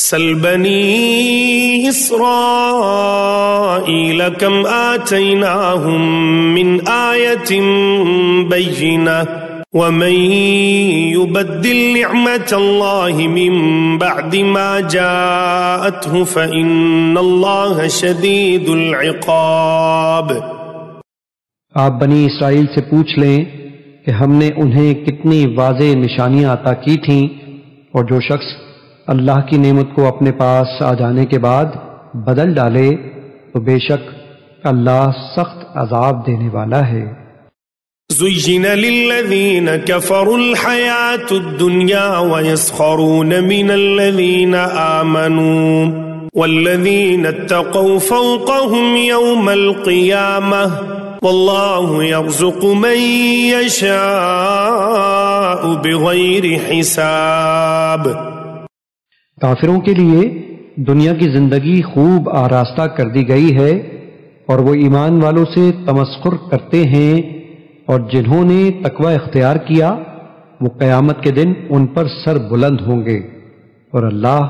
سل بنی اسرائیل کم آتیناہم من آیت بینہ ومن يبدل نعمت اللہ من بعد ما جاءته فإن اللہ شدید العقاب۔ آپ بنی اسرائیل سے پوچھ لیں کہ ہم نے انہیں کتنی واضح نشانیاں عطا کی تھیں، اور جو شخص اللہ کی نعمت کو اپنے پاس آ جانے کے بعد بدل ڈالے تو بے شک اللہ سخت عذاب دینے والا ہے۔ زُيِّنَ لِلَّذِينَ كَفَرُوا الْحَيَاةُ الدُّنْيَا وَيَسْخَرُونَ مِنَ الَّذِينَ آمَنُوا وَالَّذِينَ اتَّقَوْا فَوْقَهُمْ يَوْمَ الْقِيَامَةِ وَاللَّهُ يَرْزُقُ مَن يَشَاءُ بِغَيْرِ حِسَابٍ۔ کافروں کے لیے دنیا کی زندگی خوب آراستہ کر دی گئی ہے، اور وہ ایمان والوں سے تمسخر کرتے ہیں، اور جنہوں نے تقوی اختیار کیا وہ قیامت کے دن ان پر سر بلند ہوں گے، اور اللہ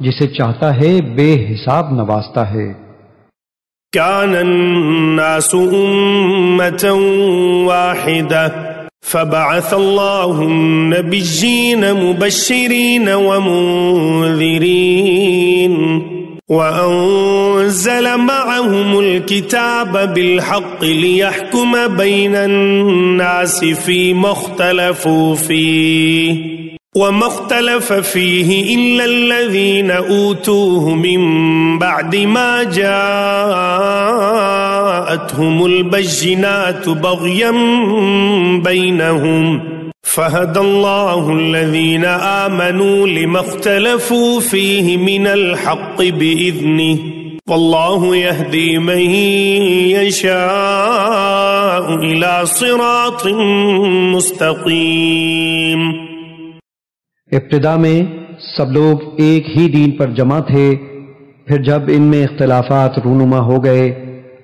جسے چاہتا ہے بے حساب نوازتا ہے۔ كان الناس أمة واحدة فبعث الله النبيين مبشرين ومنذرين وأنزل معهم الكتاب بالحق ليحكم بين الناس فيما اختلفوا فيه وما اختلف فيه إلا الذين أوتوه من بعد ما جاءتهم البينات بغيا بينهم فهدى الله الذين آمنوا لما اختلفوا فيه من الحق بإذنه والله يهدي من يشاء إلى صراط مستقيم۔ ابتدا میں سب لوگ ایک ہی دین پر جمع تھے، پھر جب ان میں اختلافات رونما ہو گئے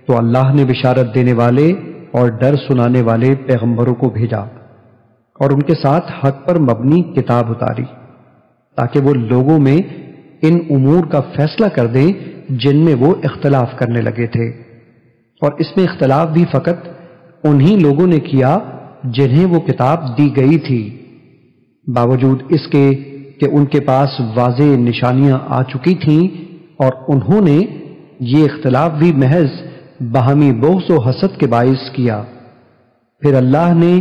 تو اللہ نے بشارت دینے والے اور ڈر سنانے والے پیغمبروں کو بھیجا، اور ان کے ساتھ حق پر مبنی کتاب اتاری تاکہ وہ لوگوں میں ان امور کا فیصلہ کر دیں جن میں وہ اختلاف کرنے لگے تھے، اور اس میں اختلاف بھی فقط انہی لوگوں نے کیا جنہیں وہ کتاب دی گئی تھی، باوجود اس کے کہ ان کے پاس واضح نشانیاں آ چکی تھیں، اور انہوں نے یہ اختلاف بھی محض باہمی بغض و حسد کے باعث کیا۔ پھر اللہ نے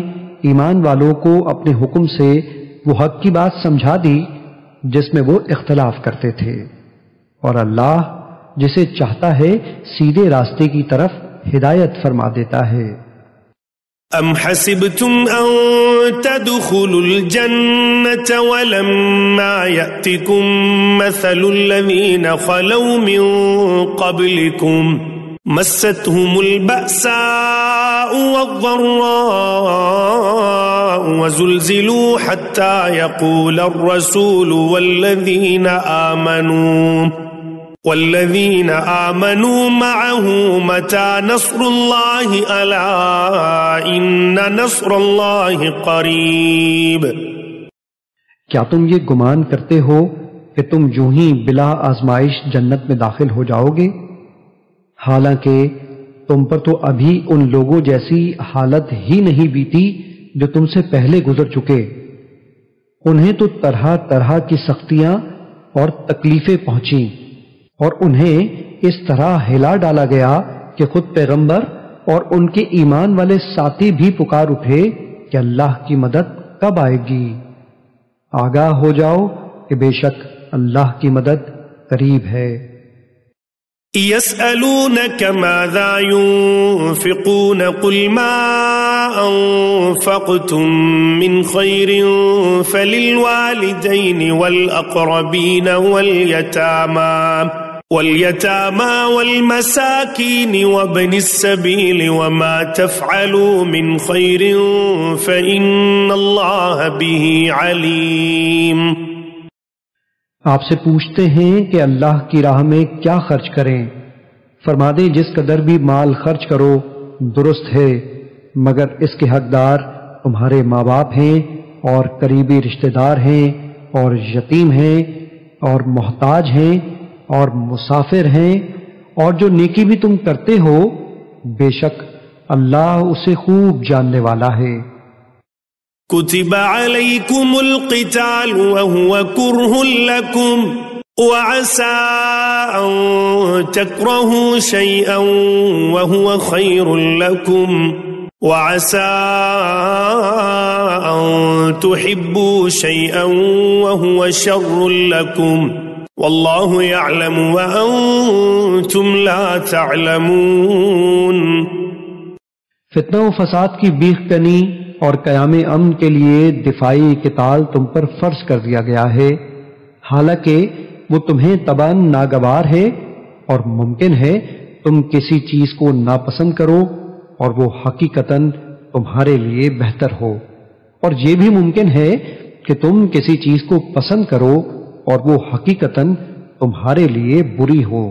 ایمان والوں کو اپنے حکم سے وہ حق کی بات سمجھا دی جس میں وہ اختلاف کرتے تھے، اور اللہ جسے چاہتا ہے سیدھے راستے کی طرف ہدایت فرما دیتا ہے۔ ام حسبتم ان تدخلوا الجنة ولما يأتكم مثل الذين خلوا من قبلكم مستهم البأساء والضراء وزلزلوا حتى يقول الرسول والذين آمنوا معه متى نصر الله ألا إن نصر الله قريب۔ کیا تم یہ گمان کرتے ہو کہ تم یوں ہی بلا آزمائش جنت میں داخل ہو جاؤ گے؟ حالانکہ تم پر تو ابھی ان لوگوں جیسی حالت ہی نہیں بیتی جو تم سے پہلے گزر چکے، انہیں تو طرح طرح کی سختیاں اور تکلیفیں پہنچیں، اور انہیں اس طرح ہلا ڈالا گیا کہ خود پیغمبر اور ان کے ایمان والے ساتھی بھی پکار اٹھے کہ اللہ کی مدد کب آئے گی۔ آگاہ ہو جاؤ کہ بے شک اللہ کی مدد قریب ہے۔ يسألونك ماذا ينفقون قل ما أنفقتم من خير فللوالدين والأقربين واليتامى والمساكين وابن السبيل وما تفعلوا من خير فإن الله به عليم۔ آپ سے پوچھتے ہیں کہ اللہ کی راہ میں کیا خرچ کریں؟ فرما دیں جس قدر بھی مال خرچ کرو درست ہے، مگر اس کے حقدار تمہارے ماں باپ ہیں، اور قریبی رشتہ دار ہیں، اور یتیم ہیں، اور محتاج ہیں اور مسافر ہیں، اور جو نیکی بھی تم کرتے ہو بے شک اللہ اسے خوب جاننے والا ہے۔ كتب عليكم القتال وهو كره لكم وعسى أن تكرهوا شيئا وهو خير لكم وعسى أن تحبوا شيئا وهو شر لكم والله يعلم وأنتم لا تعلمون۔ فتنہ و فساد کی بیخ کنی اور قیام امن کے لیے دفاعی قتال تم پر فرض کر دیا گیا ہے، حالانکہ وہ تمہیں طبعاً ناگوار ہے، اور ممکن ہے تم کسی چیز کو ناپسند کرو اور وہ حقیقتاً تمہارے لیے بہتر ہو، اور یہ بھی ممکن ہے کہ تم کسی چیز کو پسند کرو اور وہ حقیقتاً تمہارے لیے بری ہو،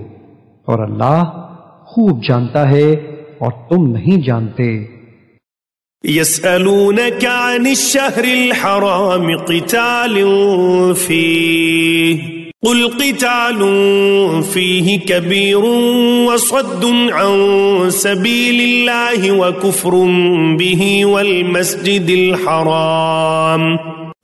اور اللہ خوب جانتا ہے اور تم نہیں جانتے۔ يسألونك عن الشهر الحرام قتال فيه قل قتال فيه كبير وصد عن سبيل الله وكفر به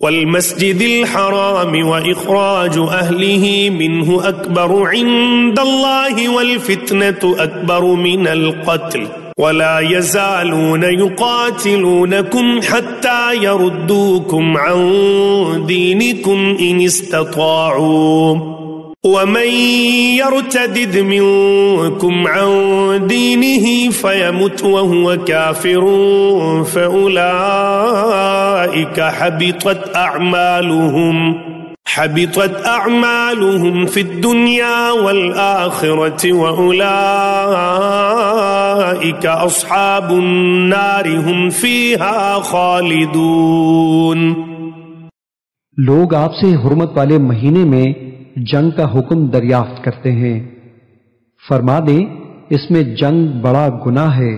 والمسجد الحرام وإخراج أهله منه أكبر عند الله والفتنة أكبر من القتل ولا يزالون يقاتلونكم حتى يردوكم عن دينكم إن استطاعوا ومن يرتدد منكم عن دينه فيمت وهو كافر فأولئك حبطت أعمالهم في الدنيا والآخرة وأولئك أصحاب النار هم فيها خالدون۔ لوگ آپ سے حرمت والے مہینے میں جنگ کا حکم دریافت کرتے ہیں، فرما دیں اس میں جنگ بڑا گناہ ہے،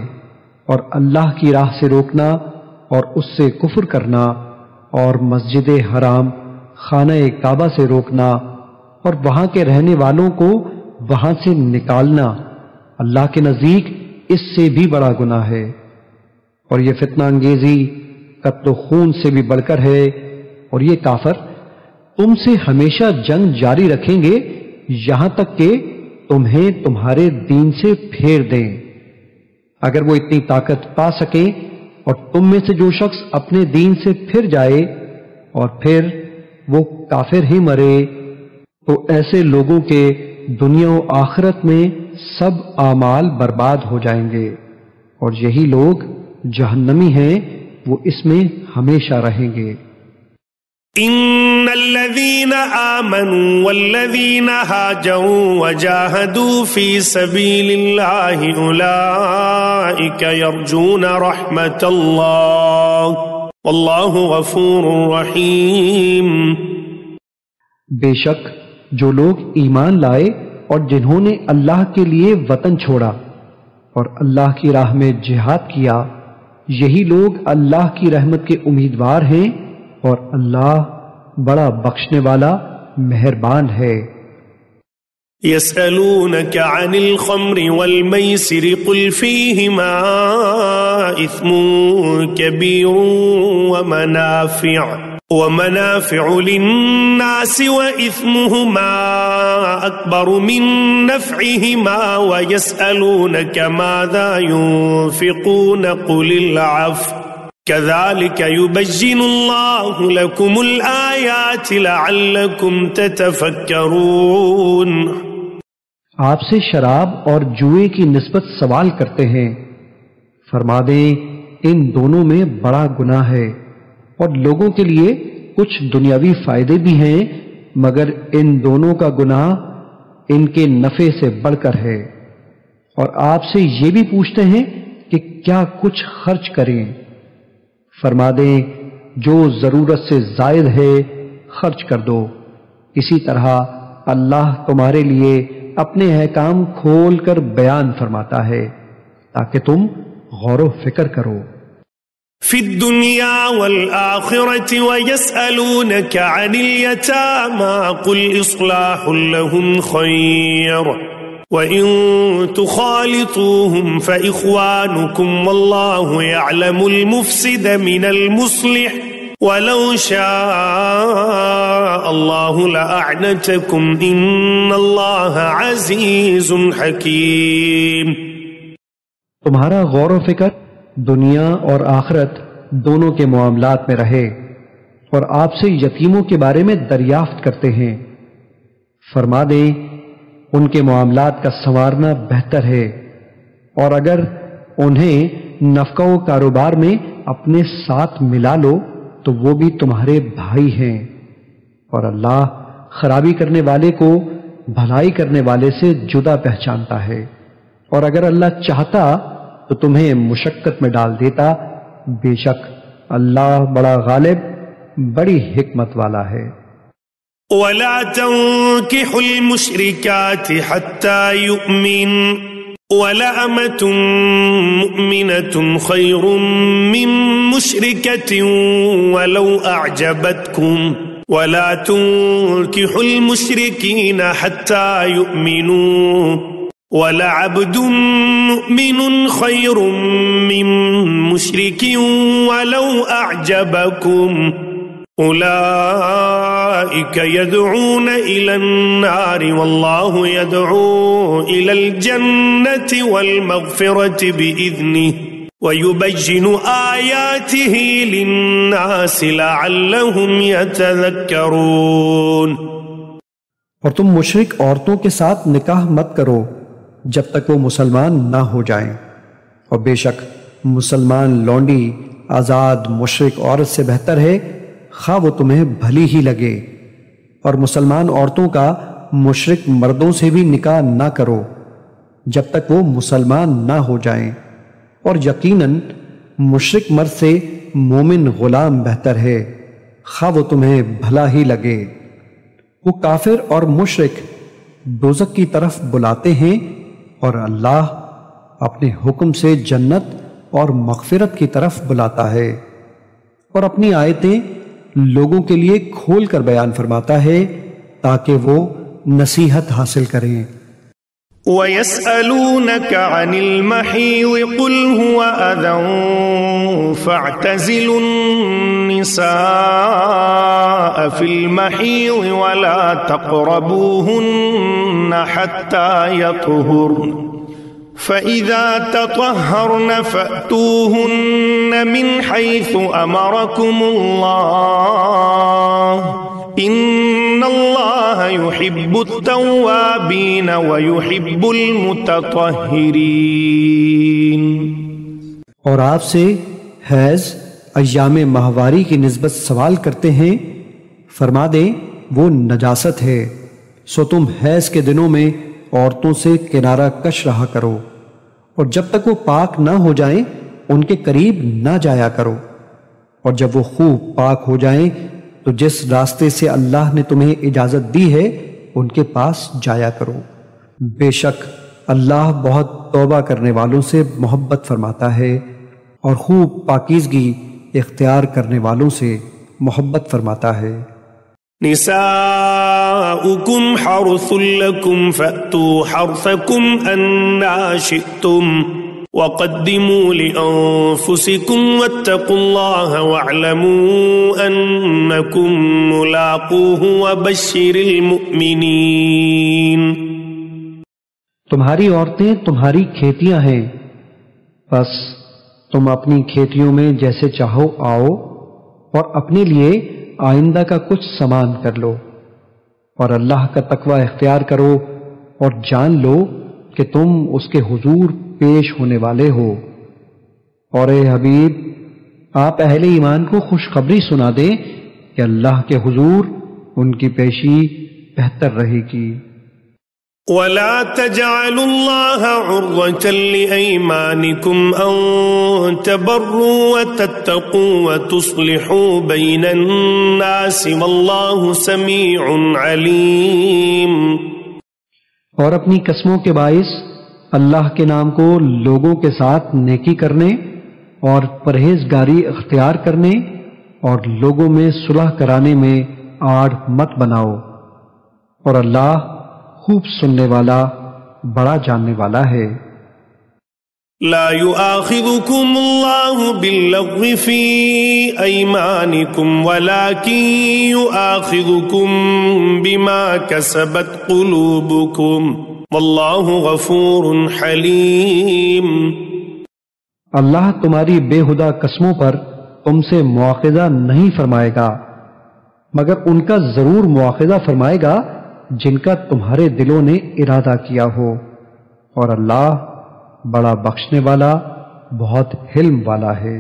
اور اللہ کی راہ سے روکنا اور اس سے کفر کرنا، اور مسجد حرام خانہ کعبہ سے روکنا اور وہاں کے رہنے والوں کو وہاں سے نکالنا اللہ کے نزدیک اس سے بھی بڑا گناہ ہے، اور یہ فتنہ انگیزی قتل و خون سے بھی بڑھ کر ہے، اور یہ کافر تم سے ہمیشہ جنگ جاری رکھیں گے یہاں تک کہ تمہیں تمہارے دین سے پھیر دیں۔ اگر وہ اتنی طاقت پا سکیں اور تم میں سے جو شخص اپنے دین سے پھر جائے اور پھر وہ کافر ہی مرے تو ایسے لوگوں کے دنیا و آخرت میں سب اعمال برباد ہو جائیں گے، اور یہی لوگ جہنمی ہیں، وہ اس میں ہمیشہ رہیں گے۔ ان الذين آمنوا والذين هاجروا وجاهدوا في سبيل الله اولئك يرجون رحمة الله والله غفور رحیم۔ بے شک جو لوگ ایمان لائے اور جنہوں نے اللہ کے لیے وطن چھوڑا اور اللہ کی راہ میں جہاد کیا، یہی لوگ اللہ کی رحمت کے امیدوار ہیں، اور اللہ بڑا بخشنے والا مہربان ہے۔ يسألونك عن الخمر والميسر قل فيهما إثم كبير ومنافع للناس وإثمهما أكبر من نفعهما ويسألونك ماذا ينفقون قل العفو كذلك يبين الله لكم الآيات لعلكم تتفكرون۔ آپ سے شراب اور جوئے کی نسبت سوال کرتے ہیں، فرما دیں ان دونوں میں بڑا گناہ ہے، اور لوگوں کے لیے کچھ دنیاوی فائدے بھی ہیں، مگر ان دونوں کا گناہ ان کے نفع سے بڑھ کر ہے۔ اور آپ سے یہ بھی پوچھتے ہیں کہ کیا کچھ خرچ کریں، فرما دیں جو ضرورت سے زائد ہے خرچ کر دو، اسی طرح اللہ تمہارے لیے اپنے احکام کھول کر بیان فرماتا ہے تاکہ تم غور و فکر کرو۔ في الدنيا والآخرة ويسألونك عن اليتامى قل إصلاح لهم خير وإن تخالطوهم فإخوانكم والله يعلم المفسد من المصلح ولو شاء الله لأعنتكم إن الله عزيز حكيم۔ تمہارا غور و فکر دنیا اور آخرت دونوں کے معاملات میں رہے اور آپ سے یتیموں کے بارے میں دریافت کرتے ہیں، فرما دیں ان کے معاملات کا سنوارنا بہتر ہے، اور اگر انہیں نفقہ و کاروبار میں اپنے ساتھ ملا لو تو وہ بھی تمہارے بھائی ہیں، اور اللہ خرابی کرنے والے کو بھلائی کرنے والے سے جدا پہچانتا ہے، اور اگر اللہ چاہتا تو تمہیں مشقت میں ڈال دیتا، بے شک اللہ بڑا غالب بڑی حکمت والا ہے۔ ولا تنكحوا المشركات حتى يؤمن ولأمة مؤمنة خير من مشركة ولو أعجبتكم ولا تنكحوا المشركين حتى يؤمنوا ولعبد مؤمن خير من مشرك ولو أعجبكم أولئك يدعون إلى النار والله يدعو إلى الجنة والمغفرة بإذنه ويبين آياته للناس لعلهم يتذكرون۔ اور تم مشرک عورتوں کے ساتھ نکاح مت کرو جب تک وہ مسلمان نہ ہو جائیں، اور بے شک مسلمان لونڈی آزاد مشرک عورت سے بہتر ہے، خواہ وہ تمہیں بھلی ہی لگے، اور مسلمان عورتوں کا مشرک مردوں سے بھی نکاح نہ کرو جب تک وہ مسلمان نہ ہو جائیں، اور یقیناً مشرک مرد سے مومن غلام بہتر ہے، خواہ وہ تمہیں بھلا ہی لگے۔ وہ کافر اور مشرک دوزخ کی طرف بلاتے ہیں، اور اللہ اپنے حکم سے جنت اور مغفرت کی طرف بلاتا ہے، اور اپنی آیتیں لوگوں کے لیے کھول کر بیان فرماتا ہے تاکہ وہ نصیحت حاصل کریں۔ وَيَسْأَلُونَكَ عَنِ الْمَحِيضِ قُلْ هُوَ أَذًى فَاعْتَزِلُوا النِّسَاءَ فِي الْمَحِيضِ وَلَا تَقْرَبُوهُنَّ حَتَّى يَطْهُرْنَ فَإِذَا تَطَهَّرْنَ فَأْتُوهُنَّ مِنْ حَيْثُ أَمَرَكُمُ اللَّهُ إِنَّ اللَّهَ يُحِبُّ التَّوَّابِينَ وَيُحِبُّ الْمُتَطَهِّرِينَ۔ اور آپ سے حیض ایام ماہواری کی نسبت سوال کرتے ہیں، فرما دیں وہ نجاست ہے، سو تم حیض کے دنوں میں عورتوں سے کنارہ کش رہا کرو، اور جب تک وہ پاک نہ ہو جائیں ان کے قریب نہ جایا کرو، اور جب وہ خوب پاک ہو جائیں تو جس راستے سے اللہ نے تمہیں اجازت دی ہے ان کے پاس جایا کرو، بے شک اللہ بہت توبہ کرنے والوں سے محبت فرماتا ہے اور خوب پاکیزگی اختیار کرنے والوں سے محبت فرماتا ہے۔ نساؤکم حرث لکم فأتوا حرثکم انا شئتم وقدموا لأنفسكم واتقوا الله واعلموا أنكم ملاقوه وبشر المؤمنين۔ تمہاری عورتیں تمہاری کھیتیاں ہیں، بس تم اپنی کھیتیوں میں جیسے چاہو آؤ، اور اپنے لیے آئندہ کا کچھ سامان کر لو، اور اللہ کا تقوی اختیار کرو، اور جان لو کہ تم اس کے حضور پیش ہونے والے ہو۔ اور اے حبیب، آپ اہل ایمان کو خوشخبری سنا دیں کہ اللہ کے حضور ان کی پیشی بہتر رہے گی۔ وَلَا تَجْعَلُوا اللَّهَ عُرْضَةً لِأَيْمَانِكُمْ أَن تَبَرُّوا وَتَتَّقُوا وَتُصْلِحُوا بَيْنَ النَّاسِ وَاللَّهُ سَمِيعٌ عَلِيمٌ۔ اور اپنی قسموں کے باعث اللہ کے نام کو لوگوں کے ساتھ نیکی کرنے اور پرہیزگاری اختیار کرنے اور لوگوں میں صلح کرانے میں آڑ مت بناؤ، اور اللہ خوب سننے والا بڑا جاننے والا ہے۔ لا يؤاخذكم الله باللغو في أيمانكم ولكن يؤاخذكم بما كسبت قلوبكم والله غفور حليم۔ اللہ تمہاری بے ہدہ قسموں پر تم سے مواخذہ نہیں فرمائے گا، مگر ان کا ضرور مواخذہ فرمائے گا جن کا تمہارے دلوں نے ارادہ کیا ہو، اور اللہ بڑا بخشنے والا بہت حلم والا ہے۔